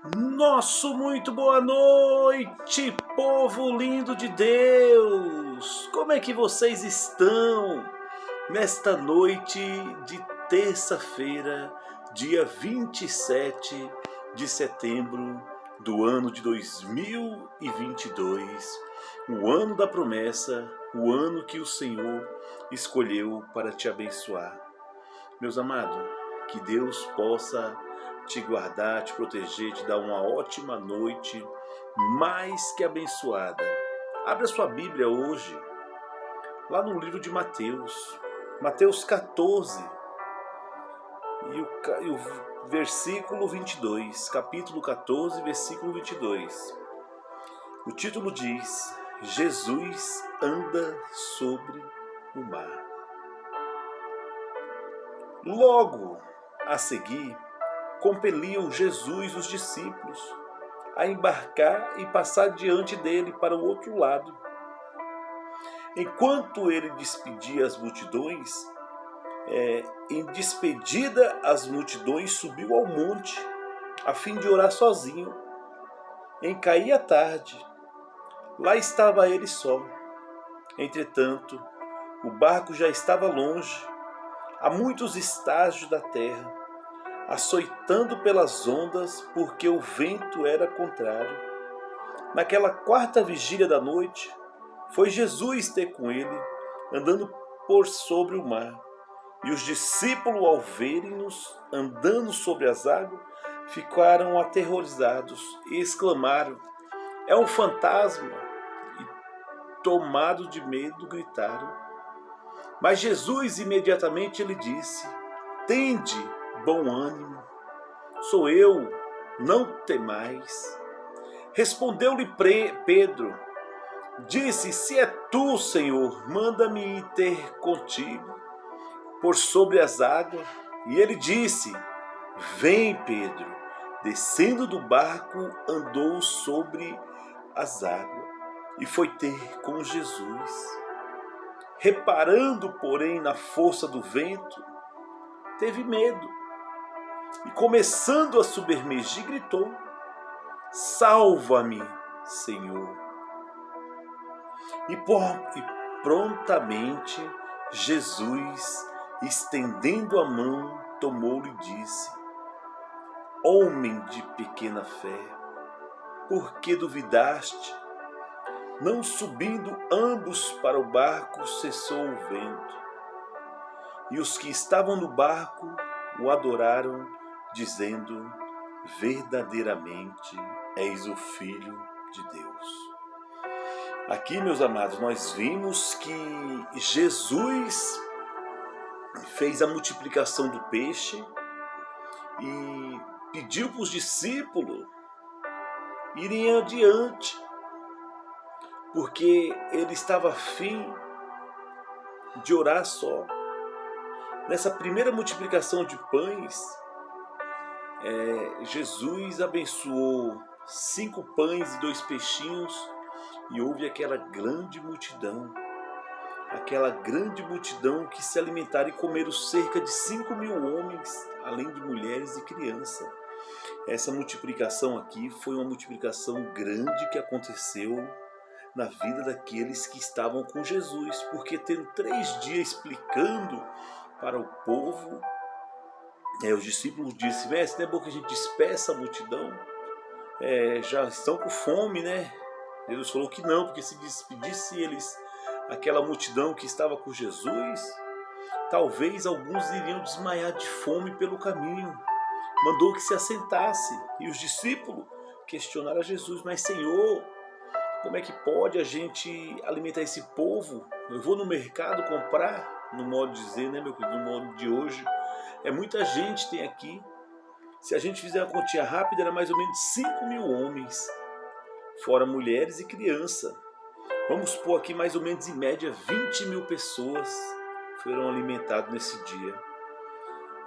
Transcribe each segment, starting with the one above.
Nosso muito boa noite, povo lindo de Deus! Como é que vocês estão nesta noite de terça-feira, dia 27 de setembro do ano de 2022, o ano da promessa, o ano que o Senhor escolheu para te abençoar? Meus amados, que Deus possa te guardar, te proteger, te dar uma ótima noite, mais que abençoada. Abra sua Bíblia hoje, lá no livro de Mateus, Mateus 14, e o versículo 22, capítulo 14, versículo 22. O título diz: Jesus anda sobre o mar. Logo a seguir, compeliu Jesus os discípulos a embarcar e passar diante dele para o outro lado. Enquanto ele despedia as multidões, em despedida as multidões, subiu ao monte a fim de orar sozinho. Caía a tarde, lá estava ele só. Entretanto, o barco já estava longe, a muitos estágios da terra, açoitando pelas ondas, porque o vento era contrário. Naquela quarta vigília da noite, foi Jesus ter com ele, andando por sobre o mar. E os discípulos, ao verem-nos andando sobre as águas, ficaram aterrorizados e exclamaram: é um fantasma! E, tomados de medo, gritaram. Mas Jesus imediatamente lhe disse: tende bom ânimo, sou eu, não temais. Respondeu-lhe Pedro, disse: se é tu, Senhor, manda-me ir ter contigo por sobre as águas. E ele disse: vem, Pedro. Descendo do barco, andou sobre as águas e foi ter com Jesus. Reparando, porém, na força do vento, teve medo e, começando a submergir, gritou: salva-me, Senhor. E prontamente Jesus, estendendo a mão, tomou-lhe e disse: homem de pequena fé, por que duvidaste? Não subindo ambos para o barco, cessou o vento. E os que estavam no barco o adoraram, dizendo: verdadeiramente és o Filho de Deus. Aqui, meus amados, nós vimos que Jesus fez a multiplicação do peixe e pediu para os discípulos irem adiante, porque ele estava afim de orar só. Nessa primeira multiplicação de pães, Jesus abençoou 5 pães e 2 peixinhos, e houve aquela grande multidão que se alimentaram e comeram cerca de 5.000 homens, além de mulheres e crianças. Essa multiplicação aqui foi uma multiplicação grande que aconteceu na vida daqueles que estavam com Jesus, porque tendo 3 dias explicando para o povo, os discípulos disseram: mestre, não é bom que a gente despeça a multidão? Já estão com fome, né? Jesus falou que não, porque se despedisse eles, aquela multidão que estava com Jesus, talvez alguns iriam desmaiar de fome pelo caminho. Mandou que se assentasse. E os discípulos questionaram a Jesus: mas Senhor, como é que pode a gente alimentar esse povo? Eu vou no mercado comprar, no modo de dizer, né, meu querido, no modo de hoje. Muita gente tem aqui. Se a gente fizer uma continha rápida, era mais ou menos 5.000 homens, fora mulheres e crianças. Vamos pôr aqui mais ou menos em média 20.000 pessoas foram alimentadas nesse dia.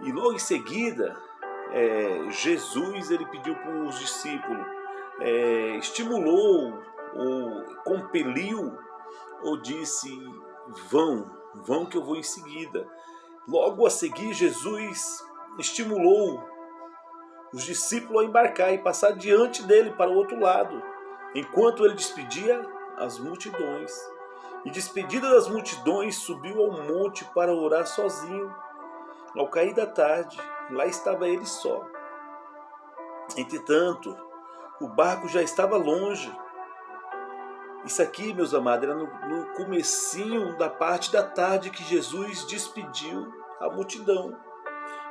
E logo em seguida, Jesus ele pediu para os discípulos, estimulou ou compeliu ou disse: vão que eu vou em seguida. Logo a seguir, Jesus estimulou os discípulos a embarcar e passar diante dele para o outro lado, enquanto ele despedia as multidões. E despedida das multidões, subiu ao monte para orar sozinho. Ao cair da tarde, lá estava ele só. Entretanto, o barco já estava longe. Isso aqui, meus amados, era no comecinho da parte da tarde que Jesus despediu a multidão.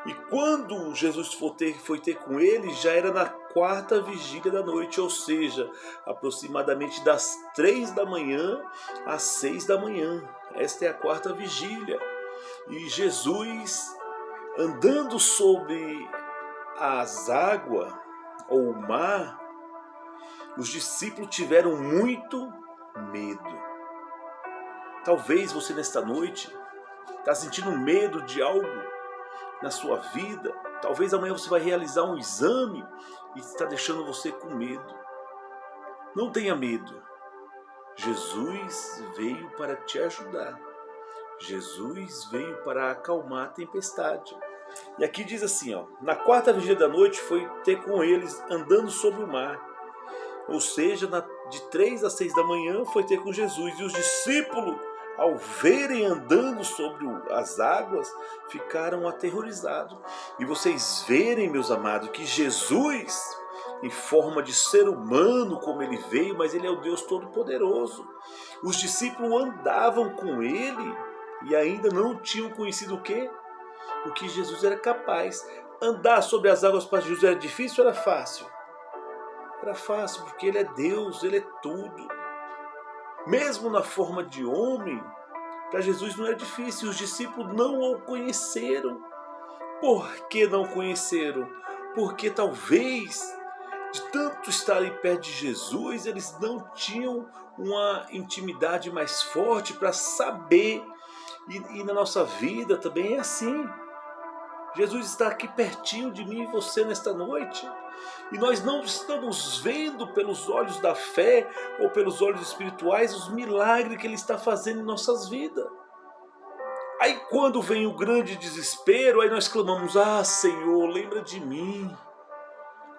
E quando Jesus foi ter com ele, já era na quarta vigília da noite, ou seja, aproximadamente das 3 da manhã às 6 da manhã. Esta é a quarta vigília. E Jesus, andando sobre as águas, ou o mar, os discípulos tiveram muito medo. Talvez você nesta noite está sentindo medo de algo na sua vida. Talvez amanhã você vai realizar um exame e está deixando você com medo. Não tenha medo. Jesus veio para te ajudar. Jesus veio para acalmar a tempestade. E aqui diz assim, na quarta vigília da noite foi ter com eles andando sobre o mar. Ou seja, de 3 às 6 da manhã foi ter com Jesus. E os discípulos, ao verem andando sobre as águas, ficaram aterrorizados. E vocês verem, meus amados, que Jesus, em forma de ser humano, como ele veio, mas ele é o Deus Todo-Poderoso. Os discípulos andavam com ele e ainda não tinham conhecido o quê? O que Jesus era capaz. Andar sobre as águas para Jesus era difícil ou era fácil? Era fácil, porque ele é Deus, ele é tudo. Mesmo na forma de homem, para Jesus não é difícil. Os discípulos não o conheceram. Por que não conheceram? Porque talvez, de tanto estar ali perto de Jesus, eles não tinham uma intimidade mais forte para saber. E na nossa vida também é assim. Jesus está aqui pertinho de mim e você nesta noite. E nós não estamos vendo pelos olhos da fé ou pelos olhos espirituais os milagres que Ele está fazendo em nossas vidas. Aí quando vem o grande desespero, aí nós clamamos, Senhor, lembra de mim.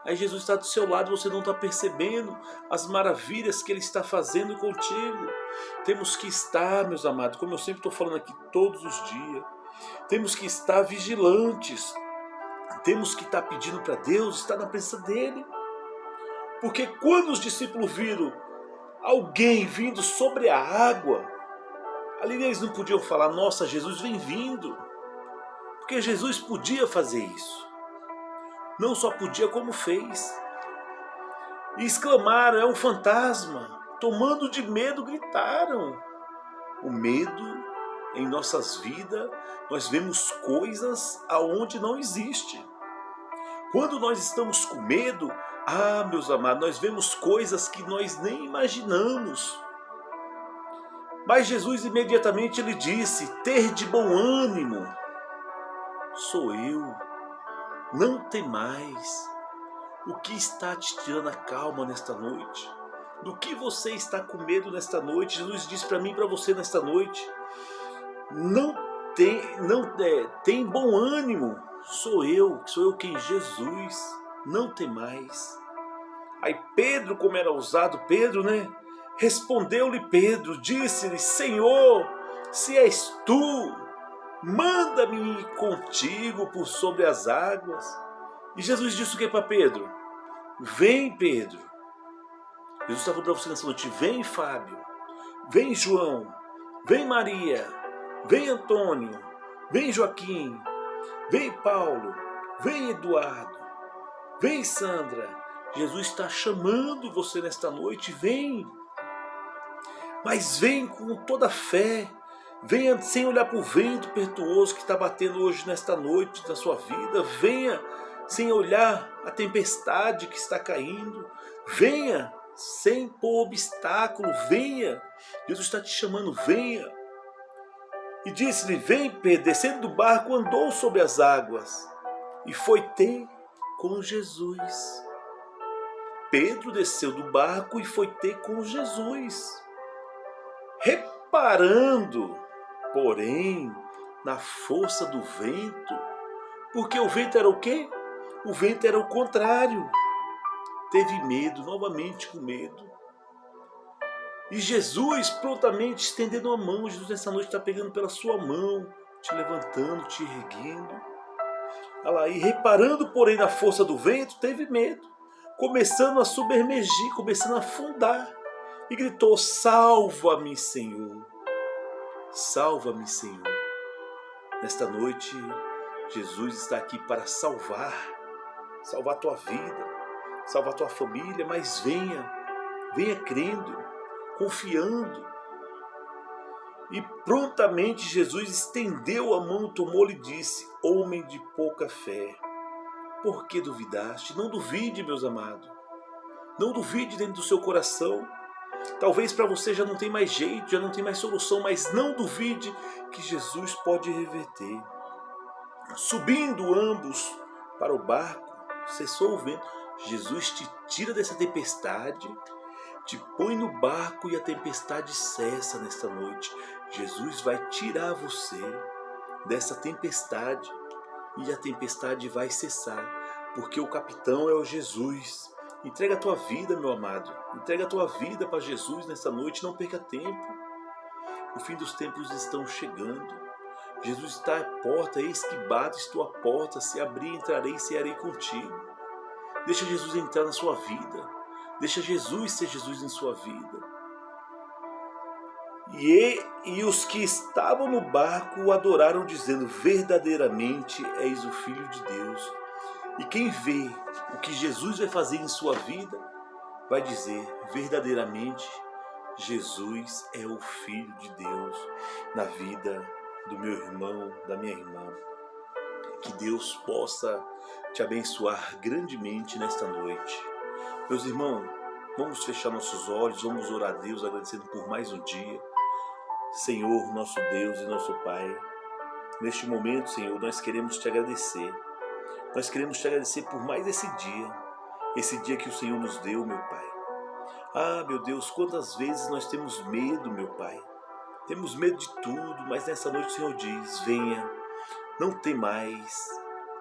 Aí Jesus está do seu lado, você não está percebendo as maravilhas que Ele está fazendo contigo. Temos que estar, meus amados, como eu sempre estou falando aqui todos os dias, temos que estar vigilantes. Temos que estar pedindo para Deus, estar na presença dEle. Porque quando os discípulos viram alguém vindo sobre a água, ali eles não podiam falar, nossa, Jesus vem vindo. Porque Jesus podia fazer isso. Não só podia, como fez. E exclamaram, é um fantasma. Tomando de medo, gritaram. O medo, em nossas vidas, nós vemos coisas aonde não existe. Quando nós estamos com medo, meus amados, nós vemos coisas que nós nem imaginamos. Mas Jesus imediatamente ele disse, ter de bom ânimo, sou eu, não temais. O que está te tirando a calma nesta noite? Do que você está com medo nesta noite? Jesus disse para mim e para você nesta noite, tem bom ânimo, sou eu quem? Jesus, não temais. Aí Pedro, como era ousado, Pedro, respondeu-lhe Pedro, disse-lhe, Senhor, se és tu, manda-me ir contigo por sobre as águas. E Jesus disse o que para Pedro? Vem, Pedro. Jesus está falando para você nessa noite, vem, Fábio, vem, João, vem, Maria, vem, Antônio, vem, Joaquim, vem, Paulo, vem, Eduardo, vem, Sandra. Jesus está chamando você nesta noite, vem. Mas vem com toda a fé, venha sem olhar para o vento pertuoso que está batendo hoje nesta noite da sua vida, venha sem olhar a tempestade que está caindo, venha sem pôr obstáculo, venha. Jesus está te chamando, venha. E disse-lhe, vem Pedro, descendo do barco, andou sobre as águas e foi ter com Jesus. Pedro desceu do barco e foi ter com Jesus. Reparando, porém, na força do vento, porque o vento era o quê? O vento era o contrário. Teve medo, novamente com medo. E Jesus prontamente estendendo a mão. Jesus nessa noite está pegando pela sua mão, te levantando, te erguendo. Olha lá, e reparando, porém, na força do vento, teve medo. Começando a submergir, começando a afundar. E gritou: salva-me, Senhor. Salva-me, Senhor. Nesta noite, Jesus está aqui para salvar a tua vida, salvar a tua família, mas venha crendo, confiando. E prontamente Jesus estendeu a mão, tomou-lhe e disse: homem de pouca fé, por que duvidaste? Não duvide, meus amados, não duvide dentro do seu coração. Talvez para você já não tem mais jeito, já não tem mais solução, mas não duvide que Jesus pode reverter. Subindo ambos para o barco, cessou o vento. Jesus te tira dessa tempestade, te põe no barco e a tempestade cessa nesta noite. Jesus vai tirar você dessa tempestade e a tempestade vai cessar, porque o capitão é o Jesus. Entrega a tua vida, meu amado. Entrega a tua vida para Jesus nessa noite. Não perca tempo. O fim dos tempos estão chegando. Jesus está à porta. Eis que bato, estou à porta. Se abrir, entrarei e cearei contigo. Deixa Jesus entrar na sua vida. Deixa Jesus ser Jesus em sua vida. E os que estavam no barco o adoraram, dizendo: verdadeiramente és o Filho de Deus. E quem vê o que Jesus vai fazer em sua vida, vai dizer: verdadeiramente, Jesus é o Filho de Deus na vida do meu irmão, da minha irmã. Que Deus possa te abençoar grandemente nesta noite. Meus irmãos, vamos fechar nossos olhos, vamos orar a Deus, agradecendo por mais um dia. Senhor, nosso Deus e nosso Pai, neste momento, Senhor, nós queremos te agradecer. Nós queremos te agradecer por mais esse dia que o Senhor nos deu, meu Pai. Ah, meu Deus, quantas vezes nós temos medo, meu Pai. Temos medo de tudo, mas nessa noite o Senhor diz: venha, não tem mais.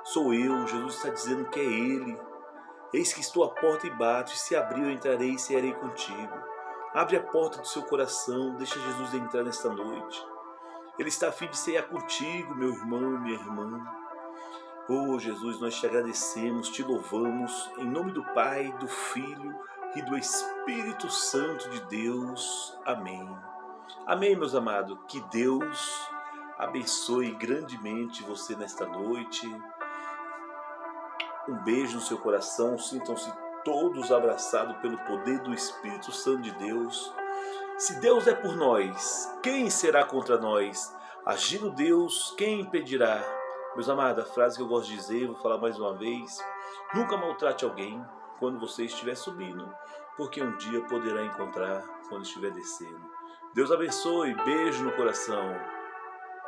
Sou eu, Jesus está dizendo que é Ele. Eis que estou à porta e bato, e se abrir eu entrarei e cearei contigo. Abre a porta do seu coração, deixa Jesus entrar nesta noite. Ele está a fim de cear contigo, meu irmão, minha irmã. Oh Jesus, nós te agradecemos, te louvamos, em nome do Pai, do Filho e do Espírito Santo de Deus. Amém. Amém, meus amados. Que Deus abençoe grandemente você nesta noite. Um beijo no seu coração, sintam-se todos abraçados pelo poder do Espírito Santo de Deus. Se Deus é por nós, quem será contra nós? Agindo Deus, quem impedirá? Meus amados, a frase que eu gosto de dizer, vou falar mais uma vez: nunca maltrate alguém quando você estiver subindo, porque um dia poderá encontrar quando estiver descendo. Deus abençoe, beijo no coração.